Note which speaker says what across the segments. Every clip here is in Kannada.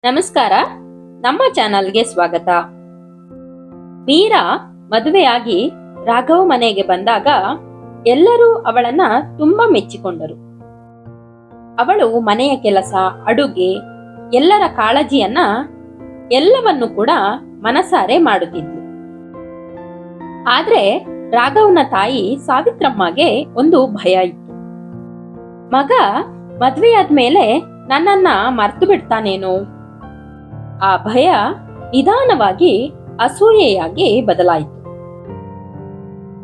Speaker 1: ನಮಸ್ಕಾರ, ನಮ್ಮ ಚಾನಲ್ಗೆ ಸ್ವಾಗತ. ಮೀರಾ ಮದುವೆಯಾಗಿ ರಾಘವ್ ಮನೆಗೆ ಬಂದಾಗ ಎಲ್ಲರೂ ಅವಳನ್ನ ತುಂಬಾ ಮೆಚ್ಚಿಕೊಂಡರು. ಅವಳು ಮನೆಯ ಕೆಲಸ, ಅಡುಗೆ, ಎಲ್ಲರ ಕಾಳಜಿಯನ್ನ ಎಲ್ಲವನ್ನು ಕೂಡ ಮನಸಾರೆ ಮಾಡುತ್ತಿದ್ಲು. ಆದ್ರೆ ರಾಘವ್ನ ತಾಯಿ ಸಾವಿತ್ರಮ್ಮಗೆ ಒಂದು ಭಯ ಇತ್ತು. ಮಗ ಮದ್ವೆಯಾದ್ಮೇಲೆ ನನ್ನನ್ನ ಮರ್ತು ಬಿಡ್ತಾನೇನೋ. ಆ ಭಯ ನಿಧಾನವಾಗಿ ಅಸೂಯೆಯಾಗಿ ಬದಲಾಯಿತು.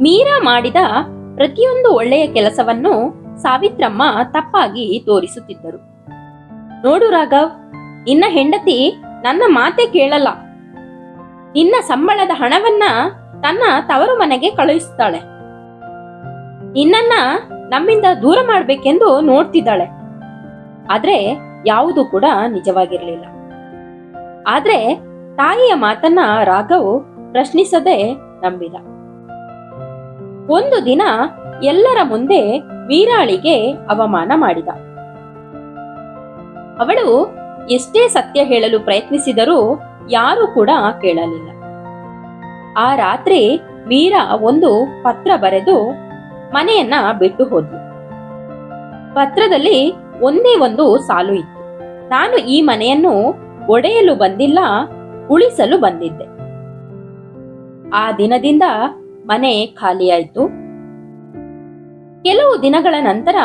Speaker 1: ಮೀರಾ ಮಾಡಿದ ಪ್ರತಿಯೊಂದು ಒಳ್ಳೆಯ ಕೆಲಸವನ್ನು ಸಾವಿತ್ರಮ್ಮ ತಪ್ಪಾಗಿ ತೋರಿಸುತ್ತಿದ್ದರು. ನೋಡು ರಾಘವ್, ನಿನ್ನ ಹೆಂಡತಿ ನನ್ನ ಮಾತೆ ಕೇಳಲ್ಲ. ನಿನ್ನ ಸಂಬಳದ ಹಣವನ್ನ ತನ್ನ ತವರು ಮನೆಗೆ ಕಳುಹಿಸುತ್ತಾಳೆ. ನಿನ್ನನ್ನ ನಮ್ಮಿಂದ ದೂರ ಮಾಡ್ಬೇಕೆಂದು ನೋಡ್ತಿದ್ದಾಳೆ. ಆದ್ರೆ ಯಾವುದು ಕೂಡ ನಿಜವಾಗಿರ್ಲಿಲ್ಲ. ಆದ್ರೆ ತಾಯಿಯ ಮಾತನ್ನ ರಾಘವ್ ಪ್ರಶ್ನಿಸದೆ ನಂಬಿದ. ಒಂದು ದಿನ ಎಲ್ಲರ ಮುಂದೆ ಮೀರಾಳಿಗೆ ಅವಮಾನ ಮಾಡಿದ. ಅವಳು ಎಷ್ಟೇ ಸತ್ಯ ಹೇಳಲು ಪ್ರಯತ್ನಿಸಿದರೂ ಯಾರೂ ಕೂಡ ಕೇಳಲಿಲ್ಲ. ಆ ರಾತ್ರಿ ಮೀರಾ ಒಂದು ಪತ್ರ ಬರೆದು ಮನೆಯನ್ನ ಬಿಟ್ಟು ಹೋದ್ಲು. ಪತ್ರದಲ್ಲಿ ಒಂದೇ ಒಂದು ಸಾಲು ಇತ್ತು: ನಾನು ಈ ಮನೆಯನ್ನು ಒಡೆಯಲು ಬಂದಿಲ್ಲ, ಉಳಿಸಲು ಬಂದಿದ್ದೆ. ಆ ದಿನದಿಂದ ಮನೆ ಖಾಲಿಯಾಯಿತು. ಕೆಲವು ದಿನಗಳ ನಂತರ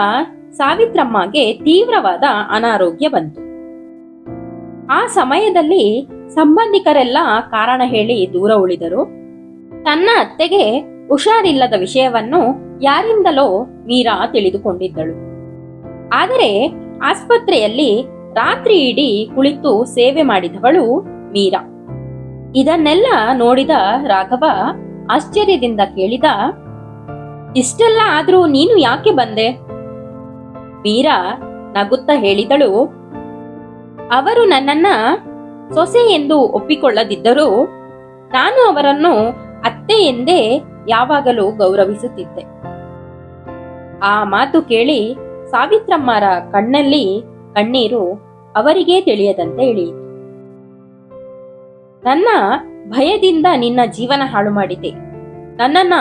Speaker 1: ಸಾವಿತ್ರಮ್ಮಗೆ ತೀವ್ರವಾದ ಅನಾರೋಗ್ಯ ಬಂತು. ಆ ಸಮಯದಲ್ಲಿ ಸಂಬಂಧಿಕರೆಲ್ಲ ಕಾರಣ ಹೇಳಿ ದೂರ ಉಳಿದರು. ತನ್ನ ಅತ್ತೆಗೆ ಹುಷಾರಿಲ್ಲದ ವಿಷಯವನ್ನು ಯಾರಿಂದಲೋ ಮೀರಾ ತಿಳಿದುಕೊಂಡಿದ್ದಳು. ಆದರೆ ಆಸ್ಪತ್ರೆಯಲ್ಲಿ ರಾತ್ರಿ ಇಡೀ ಕುಳಿತು ಸೇವೆ ಮಾಡಿದವಳು ಮೀರಾ. ಇದನ್ನೆಲ್ಲ ನೋಡಿದ ರಾಘವ ಆಶ್ಚರ್ಯದಿಂದ ಕೇಳಿದ, ಇಷ್ಟೆಲ್ಲ ಆದ್ರೂ ನೀನು ಯಾಕೆ ಬಂದೆ? ಮೀರಾ ನಗುತ್ತಾ ಹೇಳಿದಳು, ಅವರು ನನ್ನನ್ನ ಸೊಸೆ ಎಂದು ಒಪ್ಪಿಕೊಳ್ಳದಿದ್ದರೂ ನಾನು ಅವರನ್ನು ಅತ್ತೆ ಎಂದೇ ಯಾವಾಗಲೂ ಗೌರವಿಸುತ್ತಿದ್ದೆ. ಆ ಮಾತು ಕೇಳಿ ಸಾವಿತ್ರಮ್ಮರ ಕಣ್ಣಲ್ಲಿ ಕಣ್ಣೀರು ಅವರಿಗೇ ತಿಳಿಯದಂತೆ ಇಳಿಯಿತು. ನನ್ನ ಭಯದಿಂದ ನಿನ್ನ ಜೀವನ ಹಾಳು ಮಾಡಿದೆ, ನನ್ನನ್ನ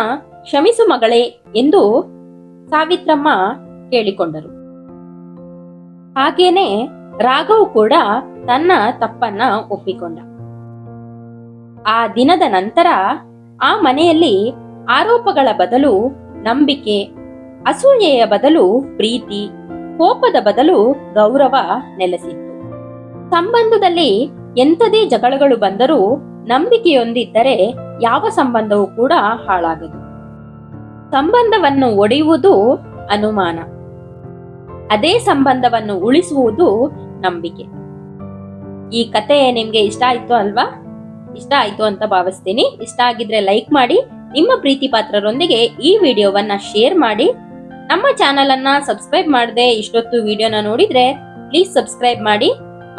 Speaker 1: ಕ್ಷಮಿಸು ಮಗಳೇ ಎಂದು ಸಾವಿತ್ರಮ್ಮ ಕೇಳಿಕೊಂಡರು. ಹಾಗೇನೆ ರಾಘವ್ ಕೂಡ ತನ್ನ ತಪ್ಪನ್ನ ಒಪ್ಪಿಕೊಂಡ. ಆ ದಿನದ ನಂತರ ಆ ಮನೆಯಲ್ಲಿ ಆರೋಪಗಳ ಬದಲು ನಂಬಿಕೆ, ಅಸೂಯೆಯ ಬದಲು ಪ್ರೀತಿ, ಕೋಪದ ಬದಲು ಗೌರವ ನೆಲೆಸಿತ್ತು. ಸಂಬಂಧದಲ್ಲಿ ಎಂಥದೇ ಜಗಳಗಳು ಬಂದರೂ ನಂಬಿಕೆಯೊಂದಿದ್ದರೆ ಯಾವ ಸಂಬಂಧವೂ ಕೂಡ ಹಾಳಾಗದು. ಸಂಬಂಧವನ್ನು ಒಡೆಯುವುದು ಅನುಮಾನ, ಅದೇ ಸಂಬಂಧವನ್ನು ಉಳಿಸುವುದು ನಂಬಿಕೆ. ಈ ಕತೆ ನಿಮ್ಗೆ ಇಷ್ಟ ಆಯ್ತು ಅಲ್ವಾ? ಇಷ್ಟ ಆಯ್ತು ಅಂತ ಭಾವಿಸ್ತೀನಿ. ಇಷ್ಟ ಆಗಿದ್ರೆ ಲೈಕ್ ಮಾಡಿ, ನಿಮ್ಮ ಪ್ರೀತಿ ಪಾತ್ರರೊಂದಿಗೆ ಈ ವಿಡಿಯೋವನ್ನ ಶೇರ್ ಮಾಡಿ. ನಮ್ಮ ಚಾನಲ್ ಅನ್ನ ಸಬ್ಸ್ಕ್ರೈಬ್ ಮಾಡದೆ ಇಷ್ಟೊತ್ತು ವಿಡಿಯೋನ ನೋಡಿದ್ರೆ ಪ್ಲೀಸ್ ಸಬ್ಸ್ಕ್ರೈಬ್ ಮಾಡಿ.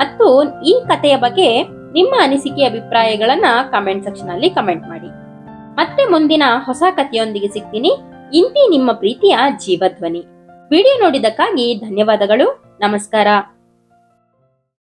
Speaker 1: ಮತ್ತು ಈ ಕಥೆಯ ಬಗ್ಗೆ ನಿಮ್ಮ ಅನಿಸಿಕೆ, ಅಭಿಪ್ರಾಯಗಳನ್ನ ಕಮೆಂಟ್ ಸೆಕ್ಷನ್ ಅಲ್ಲಿ ಕಮೆಂಟ್ ಮಾಡಿ. ಮತ್ತೆ ಮುಂದಿನ ಹೊಸ ಕಥೆಯೊಂದಿಗೆ ಸಿಗ್ತೀನಿ. ಇಂತಿ ನಿಮ್ಮ ಪ್ರೀತಿಯ ಜೀವಧ್ವನಿ. ವಿಡಿಯೋ ನೋಡಿದ್ದಕ್ಕಾಗಿ ಧನ್ಯವಾದಗಳು. ನಮಸ್ಕಾರ.